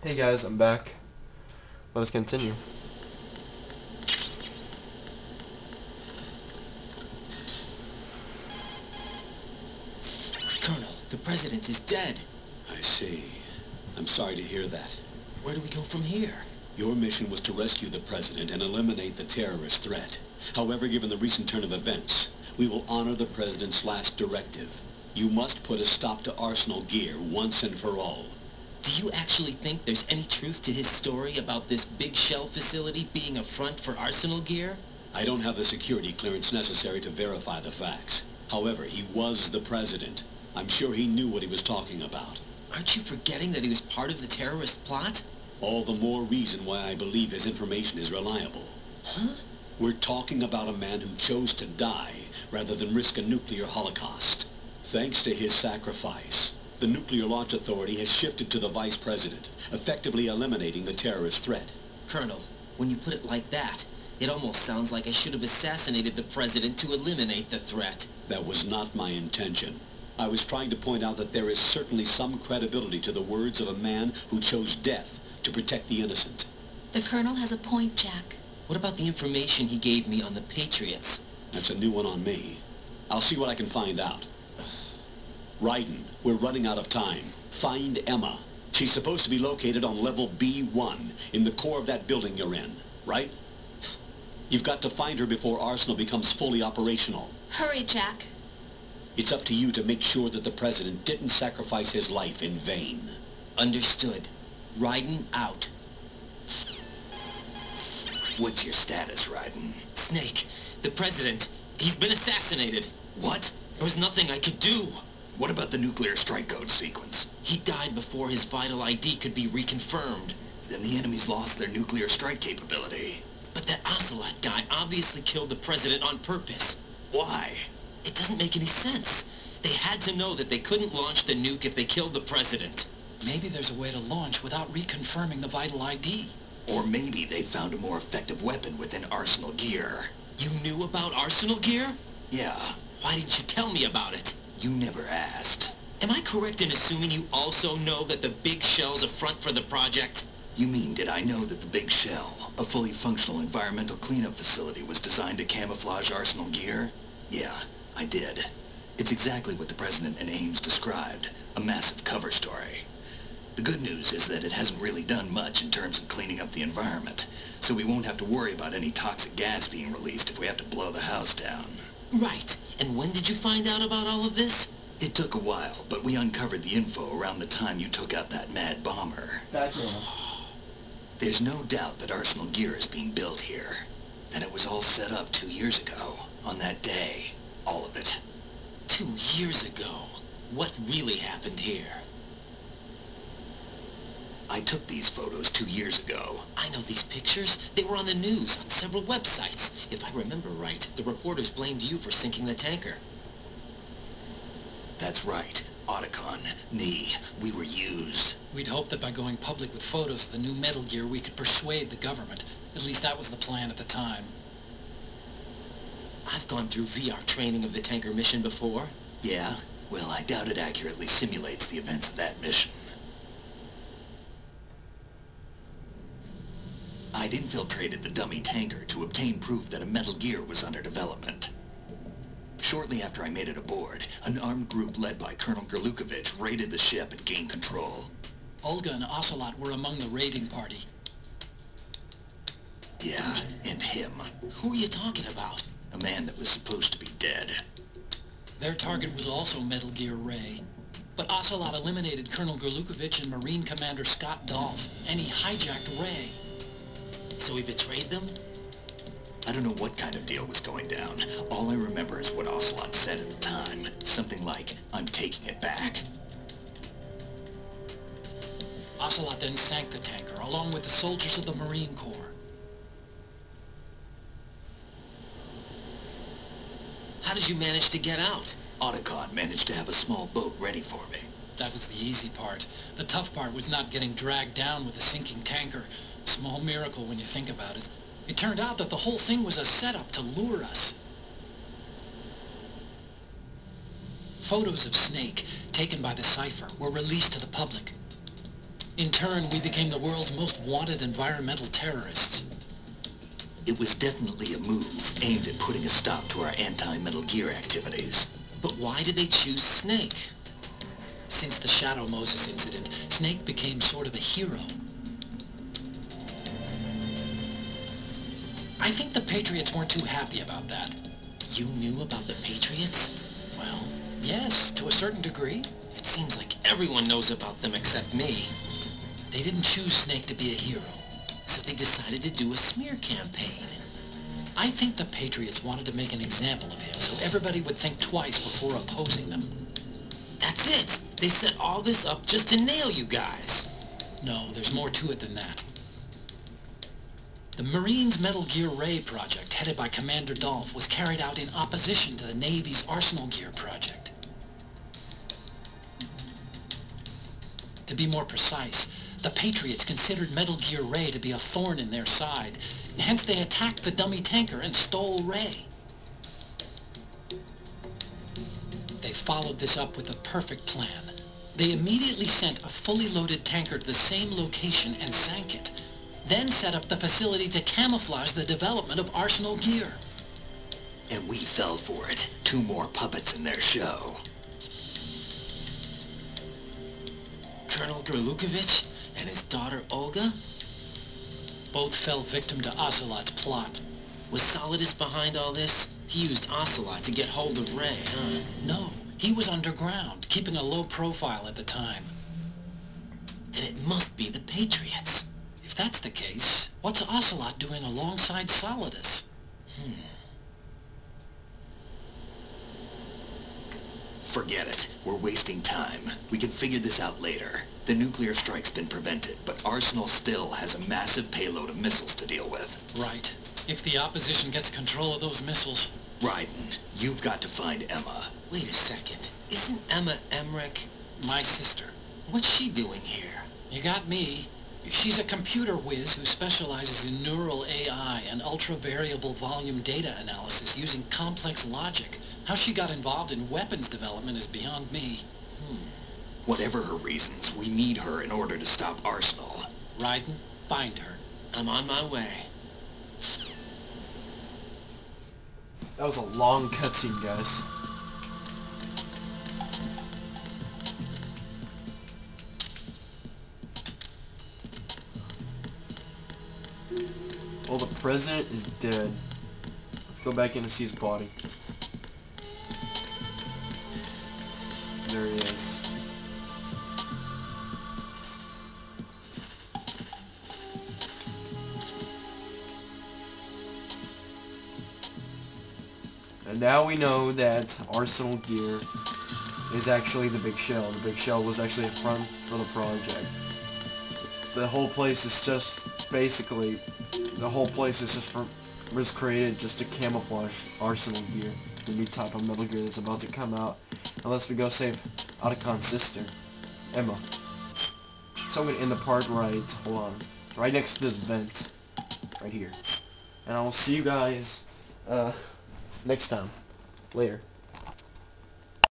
Hey guys, I'm back. Let us continue. Colonel, the president is dead. I see. I'm sorry to hear that. Where do we go from here? Your mission was to rescue the president and eliminate the terrorist threat. However, given the recent turn of events, we will honor the president's last directive. You must put a stop to Arsenal Gear once and for all. Do you actually think there's any truth to his story about this big shell facility being a front for Arsenal Gear? I don't have the security clearance necessary to verify the facts. However, he was the president. I'm sure he knew what he was talking about. Aren't you forgetting that he was part of the terrorist plot? All the more reason why I believe his information is reliable. Huh? We're talking about a man who chose to die rather than risk a nuclear holocaust. Thanks to his sacrifice, the Nuclear Launch Authority has shifted to the vice president, effectively eliminating the terrorist threat. Colonel, when you put it like that, it almost sounds like I should have assassinated the president to eliminate the threat. That was not my intention. I was trying to point out that there is certainly some credibility to the words of a man who chose death to protect the innocent. The Colonel has a point, Jack. What about the information he gave me on the Patriots? That's a new one on me. I'll see what I can find out. Raiden, we're running out of time. Find Emma. She's supposed to be located on level B1, in the core of that building you're in, right? You've got to find her before Arsenal becomes fully operational. Hurry, Jack. It's up to you to make sure that the president didn't sacrifice his life in vain. Understood. Raiden out. What's your status, Raiden? Snake, the president, he's been assassinated. What? There was nothing I could do. What about the nuclear strike code sequence? He died before his vital ID could be reconfirmed. Then the enemy's lost their nuclear strike capability. But that Ocelot guy obviously killed the president on purpose. Why? It doesn't make any sense. They had to know that they couldn't launch the nuke if they killed the president. Maybe there's a way to launch without reconfirming the vital ID. Or maybe they found a more effective weapon within Arsenal Gear. You knew about Arsenal Gear? Yeah, Why didn't you tell me about it? you never asked. Am I correct in assuming you also know that the big shell's a front for the project? You mean, did I know that the Big Shell, a fully functional environmental cleanup facility, was designed to camouflage Arsenal Gear? Yeah, I did. It's exactly what the President and Ames described, a massive cover story. The good news is that it hasn't really done much in terms of cleaning up the environment, so we won't have to worry about any toxic gas being released if we have to blow the house down. Right. And when did you find out about all of this? It took a while, but we uncovered the info around the time you took out that mad bomber. There's no doubt that Arsenal Gear is being built here. And it was all set up 2 years ago, on that day. All of it. 2 years ago. What really happened here? I took these photos 2 years ago. I know these pictures. They were on the news, on several websites. If I remember right, the reporters blamed you for sinking the tanker. That's right. Otacon, me, we were used. We'd hoped that by going public with photos of the new Metal Gear, we could persuade the government. At least that was the plan at the time. I've gone through VR training of the tanker mission before. Yeah? Well, I doubt it accurately simulates the events of that mission. I'd infiltrated the dummy tanker to obtain proof that a Metal Gear was under development. Shortly after I made it aboard, an armed group led by Colonel Gurlukovich raided the ship and gained control. Olga and Ocelot were among the raiding party. Yeah, and him. Who are you talking about? A man that was supposed to be dead. Their target was also Metal Gear Ray. But Ocelot eliminated Colonel Gurlukovich and Marine Commander Scott Dolph, and he hijacked Ray. So he betrayed them? I don't know what kind of deal was going down. All I remember is what Ocelot said at the time. Something like, "I'm taking it back." Ocelot then sank the tanker, along with the soldiers of the Marine Corps. How did you manage to get out? Otacon managed to have a small boat ready for me. That was the easy part. The tough part was not getting dragged down with the sinking tanker. A small miracle when you think about it. It turned out that the whole thing was a setup to lure us. Photos of Snake, taken by the Cypher, were released to the public. In turn, we became the world's most wanted environmental terrorists. It was definitely a move aimed at putting a stop to our anti-Metal Gear activities. But why did they choose Snake? Since the Shadow Moses incident, Snake became sort of a hero. I think the Patriots weren't too happy about that. You knew about the Patriots? Well, yes, to a certain degree. It seems like everyone knows about them except me. They didn't choose Snake to be a hero. So they decided to do a smear campaign. I think the Patriots wanted to make an example of him so everybody would think twice before opposing them. That's it! They set all this up just to nail you guys. No, there's more to it than that. The Marines' Metal Gear Ray project, headed by Commander Dolph, was carried out in opposition to the Navy's Arsenal Gear project. To be more precise, the Patriots considered Metal Gear Ray to be a thorn in their side. Hence, they attacked the dummy tanker and stole Ray. They followed this up with a perfect plan. They immediately sent a fully loaded tanker to the same location and sank it. Then set up the facility to camouflage the development of Arsenal Gear. And we fell for it. 2 more puppets in their show. Colonel Gerlukovich and his daughter Olga? Both fell victim to Ocelot's plot. Was Solidus behind all this? He used Ocelot to get hold of Ray, huh? No, he was underground, keeping a low profile at the time. Then it must be the Patriots. If that's the case, what's Ocelot doing alongside Solidus? Forget it. We're wasting time. We can figure this out later. The nuclear strike's been prevented, but Arsenal still has a massive payload of missiles to deal with. Right. If the opposition gets control of those missiles. Raiden, you've got to find Emma. Wait a second. Isn't Emma Emmerich? My sister. What's she doing here? You got me. She's a computer whiz who specializes in neural AI and ultra-variable volume data analysis using complex logic. How she got involved in weapons development is beyond me. Whatever her reasons, we need her in order to stop Arsenal. Raiden, find her. I'm on my way. That was a long cutscene, guys. Well, the president is dead. Let's go back in and see his body. There he is. And now we know that Arsenal Gear is actually the Big Shell. The Big Shell was actually a front for the project. The whole place is just basically, was created just to camouflage Arsenal Gear, the new type of Metal Gear that's about to come out. Unless we go save Otacon's sister, Emma. So I'm gonna end the part hold on, right next to this vent, right here. And I will see you guys, next time. Later.